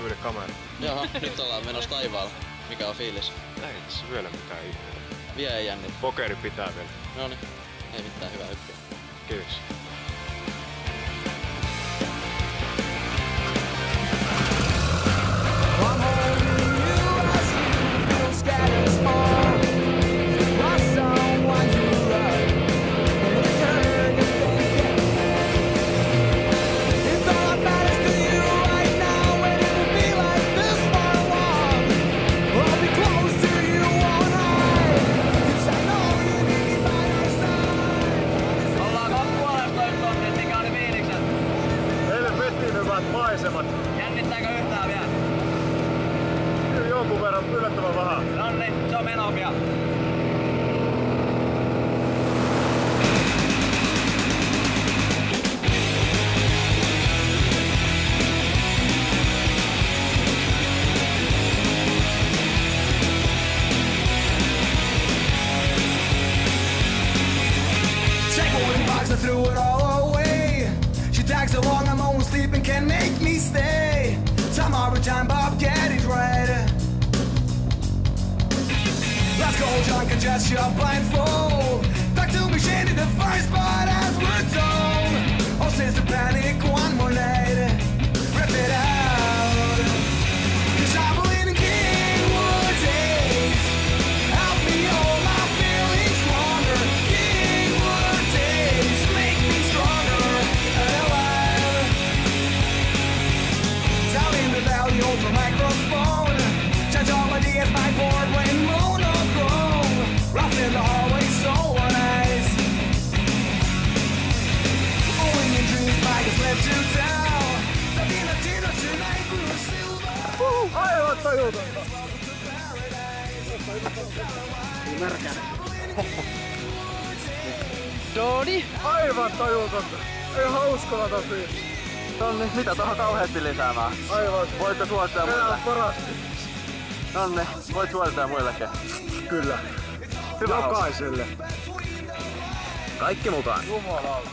uuden kameran. Jaha, nyt ollaan menossa taivaalla. Mikä on fiilis? Ei tässä vielä mitään ihmeellä. Vielä ei jännit. Pokeri pitää vielä. Noniin, ei mitään, hyvää hyppyä. Kiitos. Maisemat. Jännittääkö yhtään vielä? Kyllä jonkun verran yllättävän vähän. Nonni, se on menoa pian. I threw it all away. She tags along, I'm almost sleeping, can't make me stay. Tomorrow time, Bob, get it right. Let's go, John, can just your blindfold. Talk to me, shady, the first part as we're told. Oh, since the panic, one more night. Rip it out. 'Cause I believe in Kingwood days. Help me hold my feelings stronger. Kingwood days make me stronger and alive. Down in the valley, hold the microphone. Judge all ideas, my board when monochrome. Rough in the hallway, so nice. Only in dreams, Mike is left to tell. The dinner tonight, blue silver. Aivan tajutonta. Doni! Aivan tajutonta. Ihan uskomaton fiilis. Nonni, mitä tohon kauheasti lisäämään? Aivan. Voitko suosittaa Enää muille? paras. Nonni, voit suosittaa muillekin. Kyllä. Hyvä Jokaiselle. Kaikki mukaan. Jumalauta.